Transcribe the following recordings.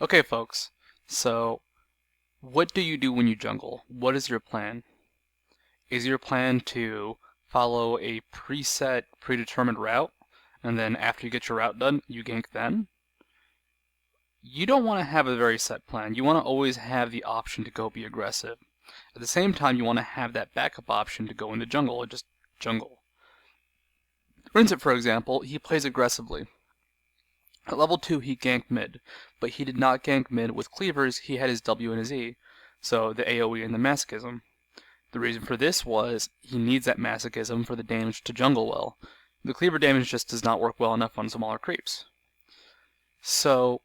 Okay, folks, so what do you do when you jungle? What is your plan? Is your plan to follow a preset, predetermined route, and then after you get your route done, you gank then? You don't want to have a very set plan. You want to always have the option to go be aggressive. At the same time, you want to have that backup option to go in the jungle and just jungle. Rincent, for example, he plays aggressively. At level 2, he ganked mid, but he did not gank mid with cleavers, he had his W and his E, so the AoE and the masochism. The reason for this was he needs that masochism for the damage to jungle well. The cleaver damage just does not work well enough on smaller creeps. So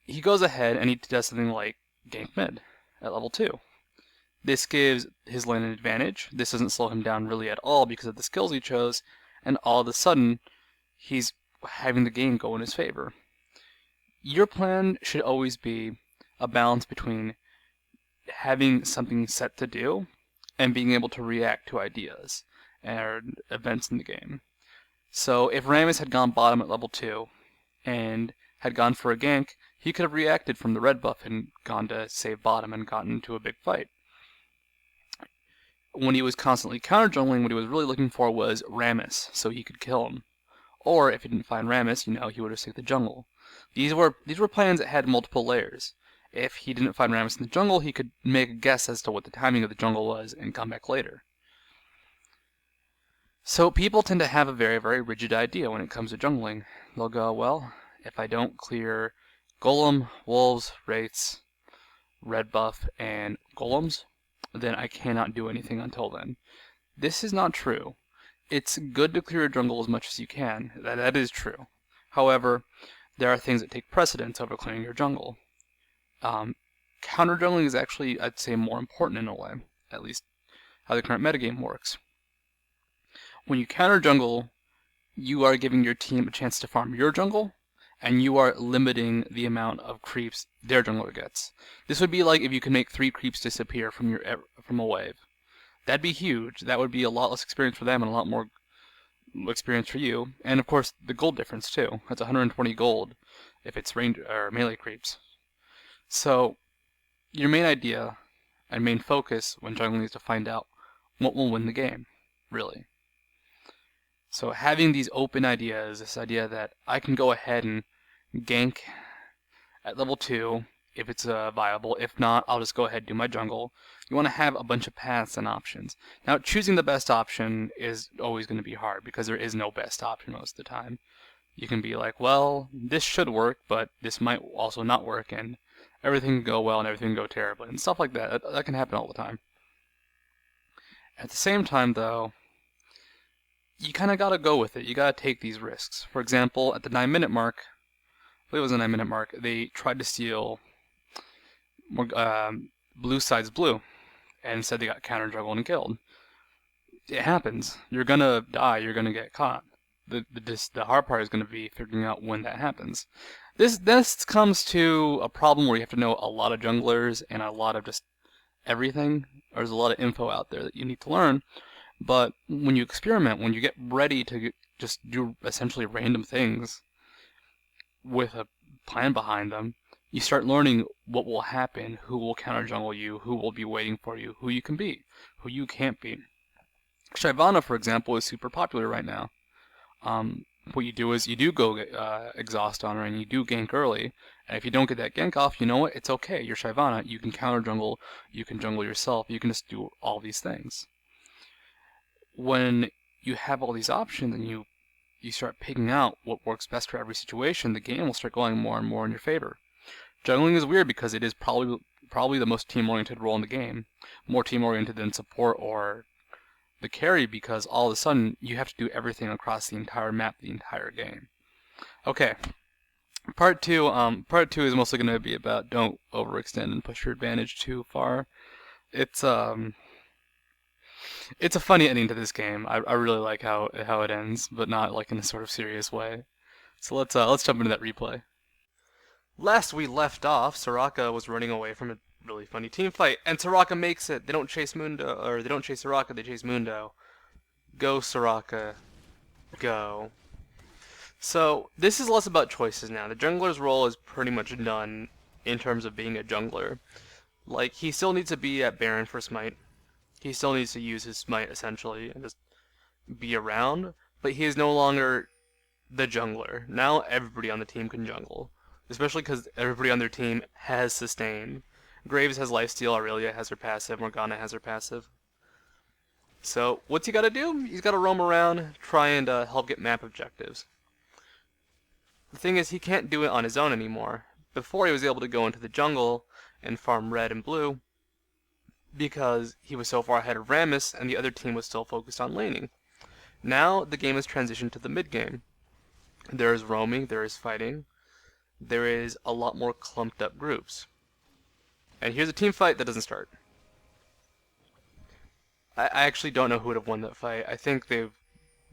he goes ahead and he does something like gank mid at level 2. This gives his lane an advantage. This doesn't slow him down really at all because of the skills he chose, and all of a sudden, he's having the game go in his favor. Your plan should always be a balance between having something set to do and being able to react to ideas and events in the game. So if Rammus had gone bottom at level 2 and had gone for a gank, he could have reacted from the red buff and gone to save bottom and gotten into a big fight. When he was constantly counter jungling, what he was really looking for was Rammus, so he could kill him. Or if he didn't find Rammus, he would have saved the jungle. These were plans that had multiple layers. If he didn't find Rammus in the jungle, he could make a guess as to what the timing of the jungle was and come back later. So people tend to have a very, very rigid idea when it comes to jungling. They'll go, well, if I don't clear Golem, Wolves, Wraiths, red buff, and Golems, then I cannot do anything until then. This is not true. It's good to clear your jungle as much as you can. That is true. However, there are things that take precedence over clearing your jungle. Counter jungling is actually, I'd say, more important in a way, at least how the current metagame works. When you counter jungle, you are giving your team a chance to farm your jungle, and you are limiting the amount of creeps their jungler gets. This would be like if you could make 3 creeps disappear from a wave. That'd be huge. That would be a lot less experience for them and a lot more experience for you. And of course, the gold difference too. That's 120 gold if it's range or melee creeps. So, your main idea and main focus when jungling is to find out what will win the game, really. So having these open ideas, this idea that I can go ahead and gank at level 2 if it's viable. If not, I'll just go ahead and do my jungle. You want to have a bunch of paths and options. Now, choosing the best option is always going to be hard because there is no best option most of the time. You can be like, well, this should work, but this might also not work, and everything can go well and everything can go terribly, and stuff like that. That can happen all the time. At the same time, though, you kind of got to go with it. You got to take these risks. For example, at the 9-minute mark, I believe it was the 9-minute mark, they tried to steal blue side's blue, and instead they got counter juggled and killed. It happens. You're gonna die. You're gonna get caught. The hard part is gonna be figuring out when that happens. This comes to a problem where you have to know a lot of junglers and a lot of just everything. There's a lot of info out there that you need to learn. But when you experiment, when you get ready to just do essentially random things with a plan behind them, you start learning what will happen, who will counter jungle you, who will be waiting for you, who you can be, who you can't be. Shyvana, for example, is super popular right now. What you do is you do go exhaust on her and you do gank early, and if you don't get that gank off, you know what? It's okay. You're Shyvana. You can counter jungle. You can jungle yourself. You can just do all these things. When you have all these options and you start picking out what works best for every situation, the game will start going more and more in your favor. Jungling is weird because it is probably the most team-oriented role in the game. More team-oriented than support or the carry because all of a sudden you have to do everything across the entire map, the entire game. Okay, part two is mostly going to be about don't overextend and push your advantage too far. It's a funny ending to this game. I really like how it ends, but not like in a sort of serious way. So let's jump into that replay. Last we left off, Soraka was running away from a really funny team fight, and Soraka makes it. They don't chase Mundo, or they don't chase Soraka, they chase Mundo. Go, Soraka. Go. So, this is less about choices now. The jungler's role is pretty much done in terms of being a jungler. Like, he still needs to be at Baron for Smite. He still needs to use his Smite, essentially, and just be around, but he is no longer the jungler. Now everybody on the team can jungle, especially because everybody on their team has sustain. Graves has lifesteal, Aurelia has her passive, Morgana has her passive. So what's he got to do? He's got to roam around, try and help get map objectives. The thing is, he can't do it on his own anymore. Before, he was able to go into the jungle and farm red and blue because he was so far ahead of Rammus and the other team was still focused on laning. Now the game has transitioned to the mid game. There is roaming, there is fighting, there is a lot more clumped up groups. And here's a team fight that doesn't start. I actually don't know who would have won that fight. I think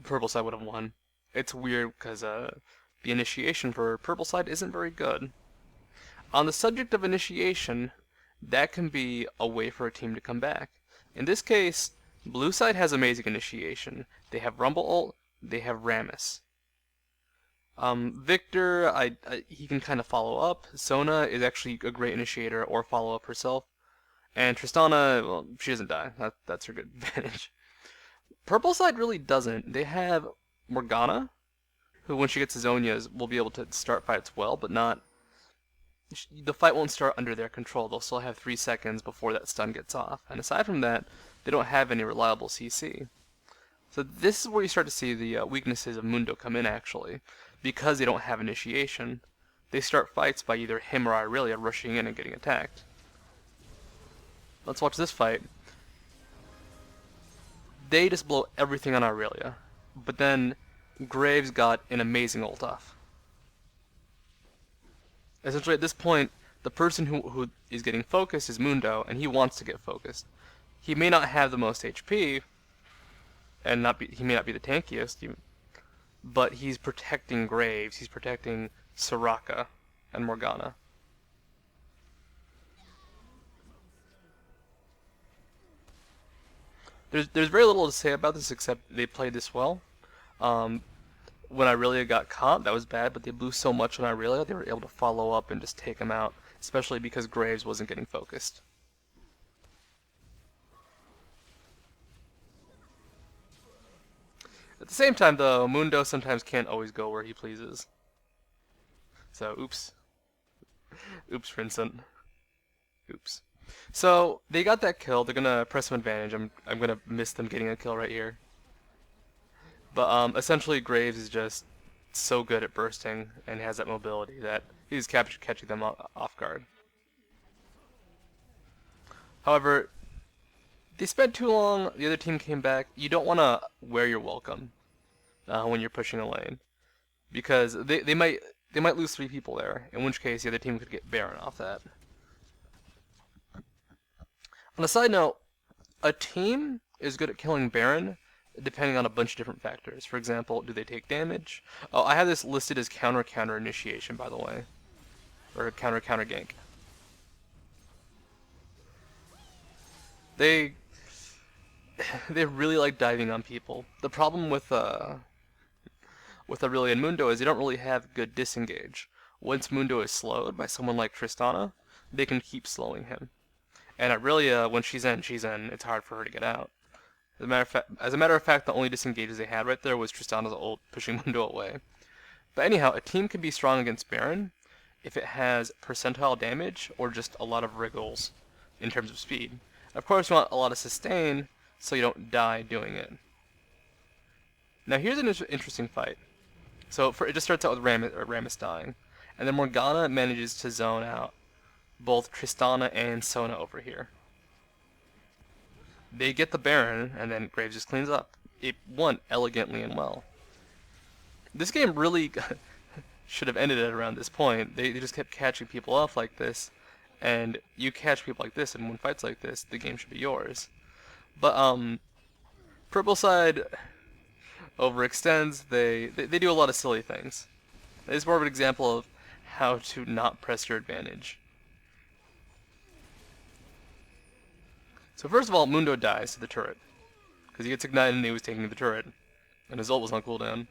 purple side would have won. It's weird because the initiation for purple side isn't very good. On the subject of initiation, that can be a way for a team to come back. In this case, blue side has amazing initiation. They have Rumble ult, they have Rammus. Victor, he can kind of follow up. Sona is actually a great initiator or follow up herself. And Tristana, well, she doesn't die. That's her good advantage. Purple side really doesn't. They have Morgana, who when she gets Zonias will be able to start fights well, but not... The fight won't start under their control. They'll still have 3 seconds before that stun gets off. And aside from that, they don't have any reliable CC. So this is where you start to see the weaknesses of Mundo come in, actually. Because they don't have initiation, they start fights by either him or Aurelia rushing in and getting attacked. Let's watch this fight. They just blow everything on Aurelia. But then Graves got an amazing ult off. Essentially at this point, the person who is getting focused is Mundo, and he wants to get focused. He may not have the most HP, and he may not be the tankiest, but he's protecting Graves, he's protecting Soraka and Morgana. There's very little to say about this except they played this well. When Aurelia got caught, that was bad, but they blew so much on Aurelia, they were able to follow up and just take him out, especially because Graves wasn't getting focused. At the same time, though, Mundo sometimes can't always go where he pleases. So, oops. Oops, Rincent. Oops. So, they got that kill. They're gonna press some advantage. I'm gonna miss them getting a kill right here. But essentially, Graves is just so good at bursting and has that mobility that he's catching them off guard. However, they spent too long. The other team came back. You don't want to wear your welcome when you're pushing a lane, because they might lose 3 people there. In which case, the other team could get Baron off that. On a side note, a team is good at killing Baron depending on a bunch of different factors. For example, do they take damage? Oh, I have this listed as counter initiation, by the way. Or counter gank. They really like diving on people. The problem with Aurelia and Mundo is they don't really have good disengage. Once Mundo is slowed by someone like Tristana, they can keep slowing him. And Aurelia, when she's in, it's hard for her to get out. As a matter of fact, the only disengages they had right there was Tristana's ult pushing Mundo away. But anyhow, a team can be strong against Baron if it has percentile damage or just a lot of wriggles in terms of speed. Of course, you want a lot of sustain so you don't die doing it. Now here's an interesting fight. So it just starts out with Rammus dying, and then Morgana manages to zone out both Tristana and Sona over here. They get the Baron, and then Graves just cleans up. It won elegantly and well. This game really should have ended at around this point. They just kept catching people off like this, and you catch people like this and win fights like this, the game should be yours. But purple side overextends. They do a lot of silly things. It's more of an example of how to not press your advantage. So first of all, Mundo dies to the turret, because he gets ignited and he was taking the turret, and his ult was on cooldown.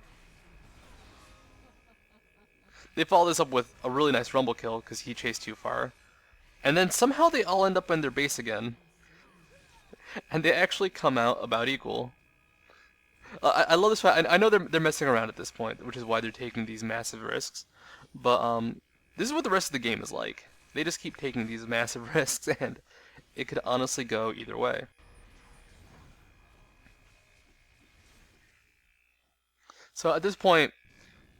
They follow this up with a really nice rumble kill because he chased too far. And then somehow they all end up in their base again. And they actually come out about equal. I love this fight. I know they're messing around at this point, which is why they're taking these massive risks. But this is what the rest of the game is like. They just keep taking these massive risks, and it could honestly go either way. So at this point,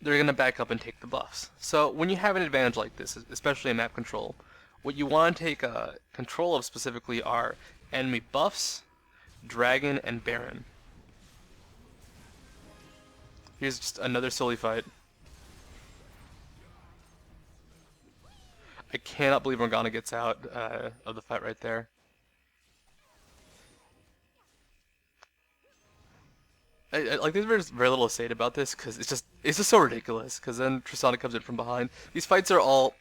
they're going to back up and take the buffs. So when you have an advantage like this, especially in map control, what you want to take control of specifically are enemy buffs, dragon, and baron. Here's just another silly fight. I cannot believe Morgana gets out of the fight right there. Like there's very little to say about this because it's just so ridiculous. Because then Tristana comes in from behind. These fights are all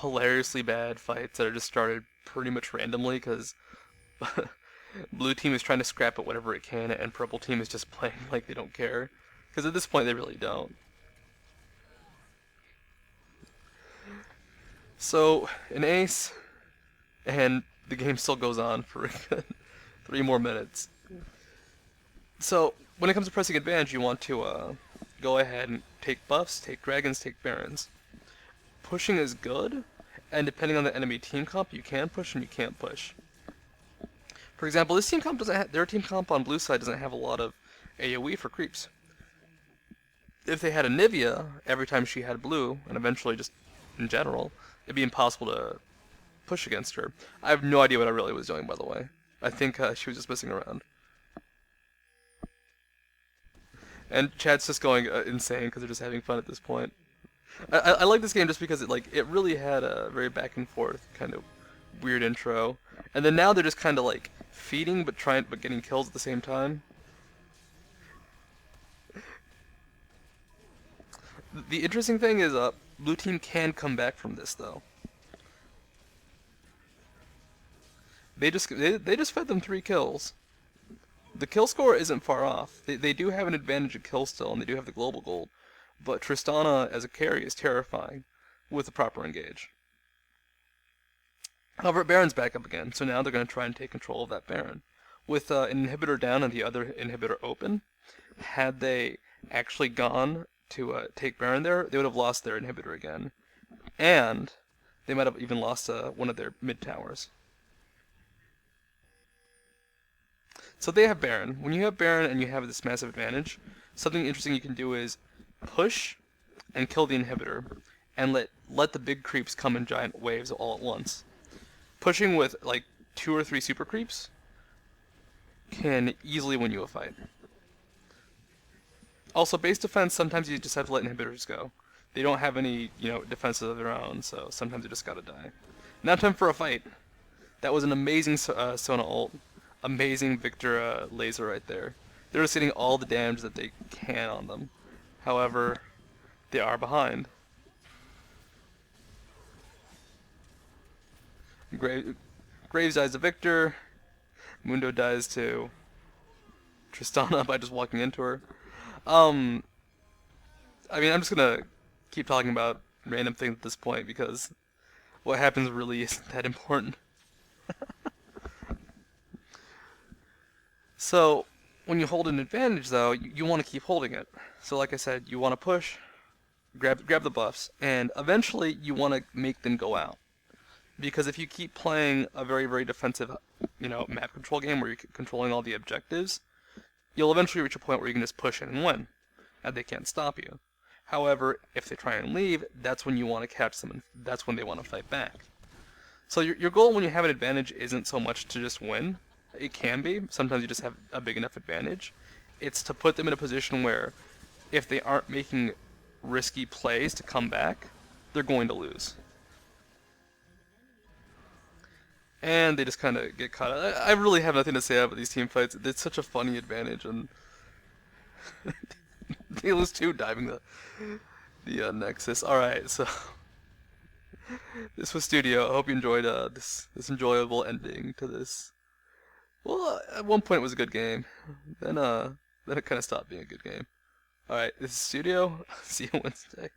hilariously bad fights that are just started pretty much randomly because blue team is trying to scrap at whatever it can, and purple team is just playing like they don't care. Because at this point they really don't. So an ace, and the game still goes on for 3 more minutes. So when it comes to pressing advantage, you want to go ahead and take buffs, take dragons, take barons. Pushing is good, and depending on the enemy team comp, you can push and you can't push. For example, this team comp doesn't have, their team comp on blue side doesn't have a lot of AoE for creeps. If they had a Nivea every time she had blue, and eventually just in general, it'd be impossible to push against her. I have no idea what I really was doing, by the way. I think she was just messing around. And chat's just going insane because they're just having fun at this point. I like this game just because it really had a very back and forth kind of weird intro, and then now they're just kind of like feeding but getting kills at the same time. The interesting thing is blue team can come back from this though. They just fed them 3 kills. The kill score isn't far off. They do have an advantage of kill still, and they do have the global gold. But Tristana as a carry is terrifying with the proper engage. However, Baron's back up again, so now they're going to try and take control of that Baron. With an inhibitor down and the other inhibitor open, had they actually gone to take Baron there, they would have lost their inhibitor again. And they might have even lost one of their mid towers. So they have Baron. When you have Baron and you have this massive advantage, something interesting you can do is push and kill the inhibitor, and let the big creeps come in giant waves all at once. Pushing with like 2 or 3 super creeps can easily win you a fight. Also, base defense, sometimes you just have to let inhibitors go. They don't have any, defenses of their own, so sometimes you just gotta die. Now time for a fight. That was an amazing Sona ult. Amazing Victor laser right there. They're just getting all the damage that they can on them. However, they are behind. Graves dies to Victor. Mundo dies to Tristana by just walking into her. I'm just gonna keep talking about random things at this point because what happens really isn't that important. So, when you hold an advantage, though, you want to keep holding it. So, like I said, you want to push, grab the buffs, and eventually you want to make them go out. Because if you keep playing a very, very defensive, map control game where you're controlling all the objectives, you'll eventually reach a point where you can just push in and win, and they can't stop you. However, if they try and leave, that's when you want to catch them, and that's when they want to fight back. So your goal when you have an advantage isn't so much to just win. It can be. Sometimes you just have a big enough advantage. It's to put them in a position where if they aren't making risky plays to come back, they're going to lose. And they just kind of get caught out. I really have nothing to say about these team fights. It's such a funny advantage, and they lose 2 diving the Nexus. Alright, so this was Studio. I hope you enjoyed this enjoyable ending to this. Well, at one point it was a good game. Then it kind of stopped being a good game. Alright, this is Studio. See you Wednesday.